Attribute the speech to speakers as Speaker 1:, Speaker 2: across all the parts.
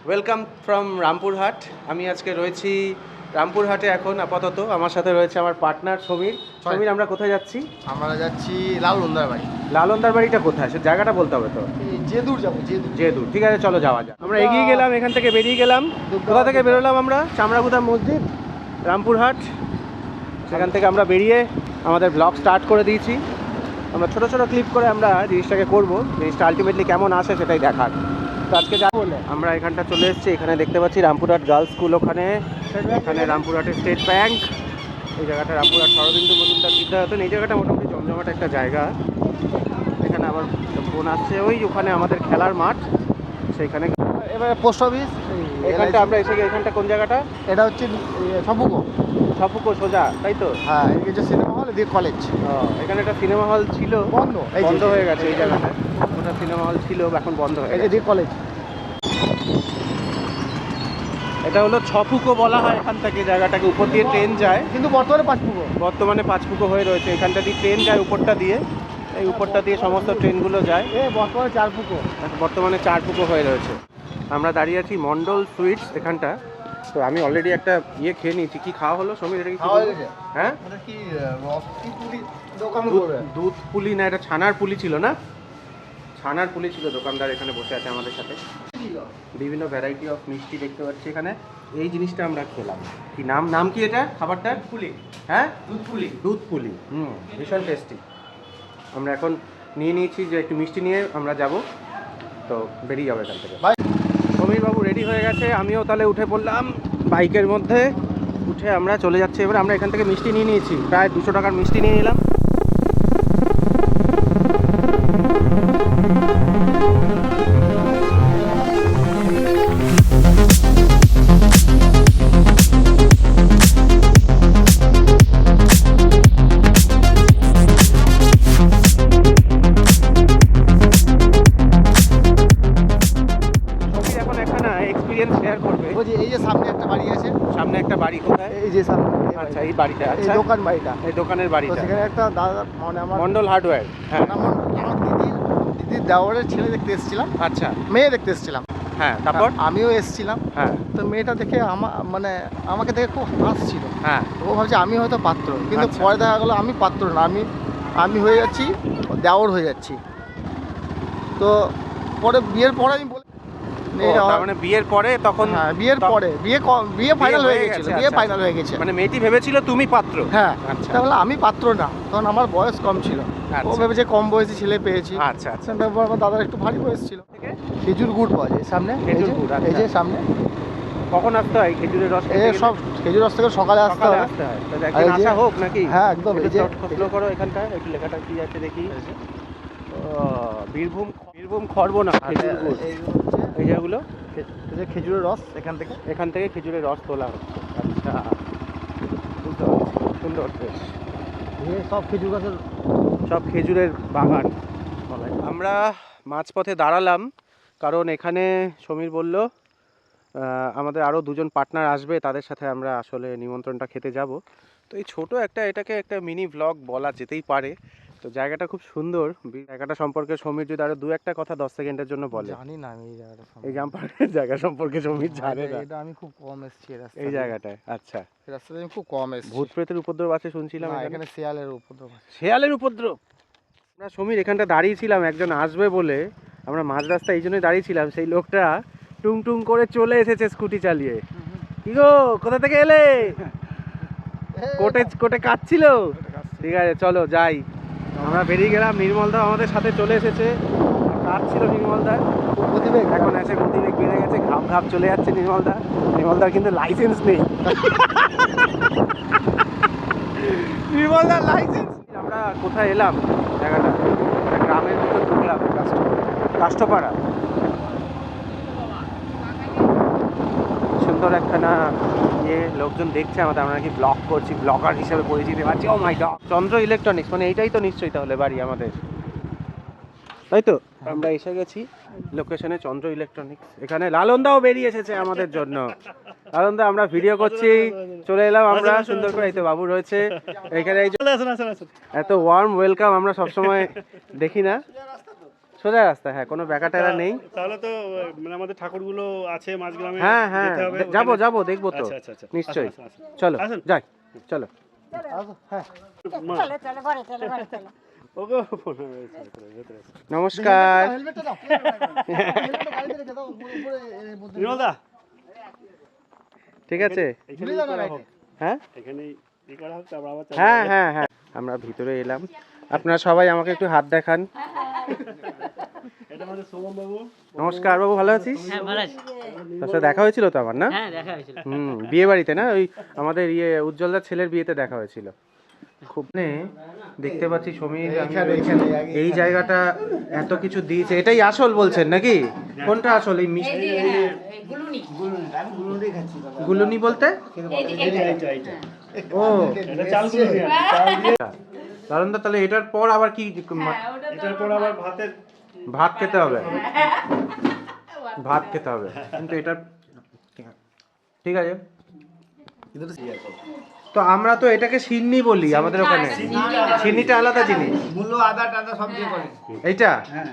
Speaker 1: Welcome from Rampurhat. আমি আজকে রয়েছি রামপুরহাটে এখন আপাতত। আমার সাথে রয়েছে আমার পার্টনার সমীর। সমীর, আমরা কোথায় যাচ্ছি?
Speaker 2: আমরা যাচ্ছি লালনদার বাড়ি।
Speaker 1: লালনদার বাড়িটা কোথায়, সে জায়গাটা বলতে হবে তো।
Speaker 2: যেদূর যাবো, যেদূর।
Speaker 1: যেদূর, ঠিক আছে, চলো যাওয়া যাক। আমরা এগিয়ে গেলাম, এখান থেকে বেরিয়ে গেলাম। কোথা থেকে বেরোলাম আমরা? চামড়াগুদা মসজিদ, রামপুরহাট। সেখান থেকে আমরা বেরিয়ে আমাদের ব্লগ স্টার্ট করে দিয়েছি। আমরা ছোটো ছোটো ক্লিপ করে আমরা জিনিসটাকে করবো, জিনিসটা আলটিমেটলি কেমন আসে সেটাই দেখার। তো আজকে যা বলে আমরা এখানটা চলে এসেছি। এখানে দেখতে পাচ্ছি রামপুরহাট গার্লস স্কুল, ওখানে এখানে রামপুরহাটের স্টেট ব্যাংক। এই জায়গাটা রামপুরহাট শরদিন্দু মজুমদার বিদ্যায়তন। এই জায়গাটা মোটামুটি জমজমাট একটা জায়গা। এখানে আবার ফোন আসছে, ওই ওখানে আমাদের খেলার মাঠ সেইখানে।
Speaker 2: এবারে পোস্ট অফিস
Speaker 1: এখানটা আমরা এসে গিয়ে, এখানটা কোন জায়গাটা?
Speaker 2: এটা হচ্ছে সপুকো।
Speaker 1: সপুকো সোজা, তাই তো?
Speaker 2: হ্যাঁ, এই যে সিনেমা হল, এদিকে কলেজ।
Speaker 1: এখানে একটা সিনেমা হল ছিল,
Speaker 2: বন্ধ, এই
Speaker 1: বন্ধ হয়ে গেছে। এই জায়গাটা ওটা সিনেমা হল ছিল, এখন বন্ধ হয়ে গেছে।
Speaker 2: এদিকে কলেজ।
Speaker 1: এটা হলো ছপুকো বলা হয় এখান থেকে জায়গাটাকে। উপর দিয়ে ট্রেন যায়,
Speaker 2: কিন্তু বর্তমানে পাঁচপুকো।
Speaker 1: বর্তমানে পাঁচপুকো হয়ে রয়েছে। এখানটা দিয়ে ট্রেন যায় উপরটা দিয়ে, এই উপরটা দিয়ে সমস্ত ট্রেনগুলো যায়।
Speaker 2: বর্তমানে চারপুকো।
Speaker 1: বর্তমানে চারপুকো হয়ে রয়েছে। আমরা দাঁড়িয়ে আছি মন্ডল সুইটস এখানটা। তো আমি অলরেডি একটা ইয়ে খেয়ে নিয়েছি। কি খাওয়া হলো সমীর? এটা কি হ্যাঁ,
Speaker 2: কি দোকান
Speaker 1: দুধ পুলি না, এটা ছানার পুলি ছিল না? ছানার পুলি ছিল। দোকানদার এখানে বসে আছে আমাদের সাথে। বিভিন্ন ভ্যারাইটি অফ মিষ্টি দেখতে পাচ্ছি এখানে। এই জিনিসটা আমরা খেলাম। কি নাম, নাম কি এটা খাবারটা? পুলি। হ্যাঁ, দুধ পুলি। দুধ পুলি, ভীষণ টেস্টি। আমরা এখন নিয়ে নিয়েছি যে একটু মিষ্টি নিয়ে আমরা যাব, তো বেরিয়ে যাবো এখান থেকে। সমীর বাবু রেডি হয়ে গেছে, আমিও তাহলে উঠে পড়লাম বাইকের মধ্যে। উঠে আমরা চলে যাচ্ছি। এবার আমরা এখান থেকে মিষ্টি নিয়ে নিয়েছি, প্রায় 200 টাকার মিষ্টি নিয়ে নিলাম। শেয়ার করবে।
Speaker 2: এই যে সামনে একটা বাড়ি আছে।
Speaker 1: সামনে একটা বাড়ি? কোথায়?
Speaker 2: এই যে সামনে।
Speaker 1: আচ্ছা, এই বাড়িটা।
Speaker 2: এই দোকান বাড়িটা,
Speaker 1: এই দোকানের বাড়িটা।
Speaker 2: সেখানে একটা দাদা, মানে আমার
Speaker 1: মন্ডল হার্ডওয়্যার। হ্যাঁ,
Speaker 2: আমার দিদির দেওয়ারের ছেলে দেখতে এসেছিলাম।
Speaker 1: আচ্ছা,
Speaker 2: মেয়ে দেখতে এসেছিলাম।
Speaker 1: হ্যাঁ, তারপর
Speaker 2: আমিও এসেছিলাম।
Speaker 1: হ্যাঁ,
Speaker 2: তো মেয়েটা দেখে মানে আমাকে দেখে খুব হাসছিল।
Speaker 1: হ্যাঁ,
Speaker 2: ও ভাবছে আমি হয়তো পাত্র, কিন্তু
Speaker 1: আচ্ছা।
Speaker 2: পরে দেখা গেলো আমি পাত্র না, আমি হয়ে যাচ্ছি দেওর হয়ে যাচ্ছি। তো পরে বিয়ের পরে আমি বলে
Speaker 1: তার মানে বিয়ের পরে তখন?
Speaker 2: হ্যাঁ, বিয়ে ফাইনাল হয়ে গেছিল। বিয়ে ফাইনাল হয়ে গেছে,
Speaker 1: মানে মেয়েটি ভেবেছিল তুমি পাত্র?
Speaker 2: হ্যাঁ।
Speaker 1: আচ্ছা,
Speaker 2: তাহলে আমি পাত্র না, তখন আমার বয়স কম ছিল। ও ভেবেছে কম বয়সী ছেলে পেয়েছি।
Speaker 1: আচ্ছা আচ্ছা।
Speaker 2: তারপর আমার দাদার একটু ভারী বয়স ছিল। খেজুর গুড় পাওয়া যায় সামনে,
Speaker 1: খেজুর গুড়,
Speaker 2: এই যে সামনে।
Speaker 1: কখন আসতে হয় খেজুরের রস?
Speaker 2: সব খেজুর রস থেকে সকালে আসতে হয়।
Speaker 1: একদিন আসা হোক নাকি?
Speaker 2: হ্যাঁ, একদম। এই যে
Speaker 1: ফলো করো এখানটা, একটু লেখাটা কি আছে দেখি। বীরভূম খর্ব না খেজুর গুড়। এই যেগুলো
Speaker 2: খেজুরের রস
Speaker 1: এখান থেকে খেজুরের রস তোলা হচ্ছে। আচ্ছা, বুঝতে পারছি। সুন্দর বেশ।
Speaker 2: সব খেজুর গাছের,
Speaker 1: সব খেজুরের বাগান। আমরা মাঝপথে দাঁড়ালাম, কারণ এখানে সমীর বলল আমাদের আরও দুজন পার্টনার আসবে, তাদের সাথে আমরা আসলে নিমন্ত্রণটা খেতে যাব। তো এই ছোটো এটাকে একটা মিনি ভ্লগ বলা যেতেই পারে। তো জায়গাটা খুব সুন্দর। জায়গাটা সম্পর্কে সমীর যদি আরো 2-1 কথা 10 সেকেন্ডের জন্য বলে।
Speaker 2: জানি না আমি এই জায়গাটা,
Speaker 1: এই জায়গা সম্পর্কে সমীর জানে না।
Speaker 2: এটা আমি খুব কম এসেছি
Speaker 1: এই জায়গাটায়। আচ্ছা,
Speaker 2: এই রাস্তাতে আমি খুব কম এসেছি।
Speaker 1: ভূত প্রেতের উপদ্রব আছে শুনছিলাম
Speaker 2: এখানে। শেয়ালের উপদ্রব আছে।
Speaker 1: শেয়ালের উপদ্রব? আমরা সমীর এখানটা দাঁড়িয়েছিলাম একজন আসবে বলে, আমরা মাঝ রাস্তা এই জন্যই দাঁড়িয়েছিলাম। সেই লোকটা টুং টুং করে চলে এসেছে স্কুটি চালিয়ে। কি গো, কোথা থেকে এলে? কোটে কাটছিল? ঠিক আছে, চলো যাই। আমরা বেরিয়ে গেলাম। নির্মলদা আমাদের সাথে চলে এসেছে। কাটছিল নির্মলদা, গতিবেগ এখন এসে গতিবেগ বেড়ে গেছে, ঘাপ চলে যাচ্ছে নির্মলদার কিন্তু লাইসেন্স নেই। নির্মলদার লাইসেন্স। আমরা কোথায় এলাম? জায়গাটা গ্রামের ভিতর ঢুকলাম। কাষ্ঠপাড়া। সুন্দর একখানা লোকজন দেখছে আমাদের, আমরা নাকি ব্লগ করছি, ব্লগার হিসেবে পরিচিতি পাচ্ছি। ও মাই গড, চন্দ্র ইলেকট্রনিক্স, মানে এইটাই তো নিশ্চয়ই তাহলে বাড়ি আমাদের, তাই তো? আমরা এসে গেছি লোকেশনে, চন্দ্র ইলেকট্রনিক্স। এখানে লালনদাও বেরিয়ে এসেছে আমাদের জন্য। লালনদা, আমরা ভিডিও করছি, চলে এলাম আমরা সুন্দর করে। এই তো বাবু রয়েছে এখানে। এত ওয়ার্ম ওয়েলকাম আমরা সবসময় দেখি না। সোজা রাস্তা, হ্যাঁ, কোনো ব্যাকাটেরা নেই।
Speaker 3: তাহলে তো মানে আমাদের ঠাকুরগুলো আছে মাঝগ্রামে,
Speaker 1: হ্যাঁ হ্যাঁ,
Speaker 3: যেতে হবে
Speaker 1: যাবো
Speaker 3: ওখানে।
Speaker 1: যাবো, দেখবো তো,
Speaker 3: আচ্ছা আচ্ছা আচ্ছা,
Speaker 1: নিশ্চয়ই।
Speaker 3: আসুন, আসুন, আসুন।
Speaker 1: চলো
Speaker 3: আসুন।
Speaker 1: যাই, চলো।
Speaker 2: হ্যাঁ
Speaker 3: মা,
Speaker 4: চলো চলো ঘরে চলো ঘরে চলো
Speaker 3: ওগো, ভেতরে, ভেতরে আসুন।
Speaker 1: নমস্কার।
Speaker 2: হেলমেটটা দাও, হেলমেটটা গাড়িতে রেখে দাও, উপরে মধ্যে
Speaker 3: বিমলদা,
Speaker 1: ঠিক আছে,
Speaker 3: এখানেই
Speaker 2: যাও না
Speaker 3: করা
Speaker 2: গাড়িতে।
Speaker 3: হোক,
Speaker 1: হ্যাঁ
Speaker 3: এখানেই ই করা হোক, তারপর আবার চালু
Speaker 1: হ্যাঁ
Speaker 3: হবে।
Speaker 1: হ্যাঁ হ্যাঁ, আমরা ভিতরে এলাম। আপনারা সবাই আমাকে একটু হাত দেখান।
Speaker 3: এটা আমাদের সোমন বাবু।
Speaker 1: নমস্কার বাবু, ভালো আছিস?
Speaker 5: হ্যাঁ ভালো আছি।
Speaker 1: তোর সাথে দেখা হয়েছিল তো আমার, না?
Speaker 5: হ্যাঁ দেখা হয়েছিল।
Speaker 1: বিয়ে বাড়িতে, না ওই আমাদের উজ্জ্বলদার ছেলের বিয়েতে দেখা হয়েছিল। খুব দেখতে পাচ্ছি সমীর, এই জায়গাটা এত কিছু দিয়েছে, এটাই আসল বলছেন নাকি? কোনটা আসল? এই মিষ্টি গুলুনি বলতে? ও
Speaker 3: এটা চালগুলো নিয়ে আসুন, চাল দিয়ে।
Speaker 1: কারণ তো তাহলে এটার পর আবার কি
Speaker 3: এটার পর আবার ভাতের
Speaker 1: ভাত খেতে হবে, ভাত খেতে হবে, কিন্তু এটার ঠিক আছে। তো আমরা তো এটাকে সিন্নি বলি আমাদের ওখানে, সিন্নিটা আলাদা জিনিস।
Speaker 6: মূল্য আদা টাদা সব দিয়ে করে।
Speaker 1: এইটা
Speaker 6: হ্যাঁ,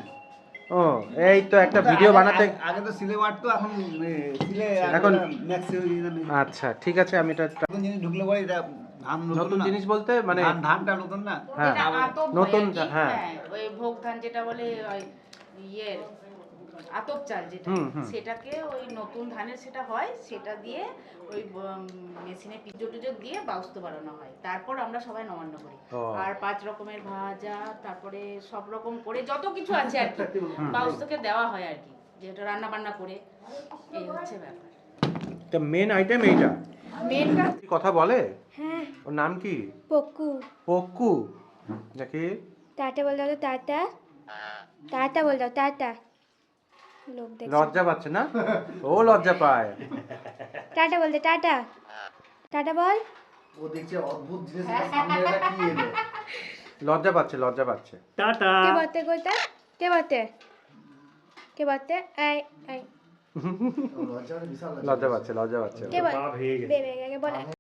Speaker 1: ও, এই তো একটা ভিডিও বানাতে।
Speaker 6: আগে তো সিলে মারতো, এখন সিলে
Speaker 1: এখন
Speaker 6: ম্যাক্সি
Speaker 1: আচ্ছা ঠিক আছে, আমি এটা
Speaker 6: নতুন জিনিস ঢুকলে পরে এটা ধান
Speaker 1: নতুন
Speaker 6: না।
Speaker 1: জিনিস বলতে মানে
Speaker 6: ধানটা নতুন না।
Speaker 1: হ্যাঁ
Speaker 4: এটা আতপ
Speaker 1: নতুন,
Speaker 4: হয় আর কি,
Speaker 1: হ্যাঁ
Speaker 4: ওই ভোগ ধান যেটা বলে ওই ইয়ের আতপ চাল যেটা, সেটাকে ওই নতুন ধানের সেটা হয়, সেটা দিয়ে ওই মেশিনে পিজো টিজো দিয়ে বাউস্ত বানানো হয়, তারপর আমরা সবাই নবান্ন করি।
Speaker 1: ও।
Speaker 4: আর 5 রকমের ভাজা, তারপরে সব রকম করে যত কিছু আছে আর কি বাউস্তকে দেওয়া হয় আর কি, যেটা রান্না বান্না করে। এই হচ্ছে ব্যাপার।
Speaker 1: তা মেন আইটেম এইটা।
Speaker 4: মেনটা
Speaker 1: কি কথা বলে?
Speaker 7: হ্যাঁ
Speaker 1: ওর নাম কি?
Speaker 7: পক্কু
Speaker 1: পক্কু নাকি?
Speaker 7: টাটা বল দাও তো, টাটা টাটা বল দাও, টাটা। লোক দেখছে,
Speaker 1: লজ্জা পাচ্ছে না? ও লজ্জা পায়।
Speaker 7: টাটা বল দে, টাটা টাটা বল।
Speaker 2: ও দেখছে অদ্ভুত জিনিস, সামনে এটা কি এলো।
Speaker 1: লজ্জা পাচ্ছে, লজ্জা পাচ্ছে।
Speaker 3: টাটা।
Speaker 7: কে বলতে কইতা, কে বলতে, কে বলতে, আই আই
Speaker 2: লজ্জা বিশাল
Speaker 1: লজ্জা পাচ্ছে, লজ্জা পাচ্ছে।
Speaker 7: কে বল
Speaker 3: পা ভেঙে গেছে।
Speaker 7: বেবে বলে।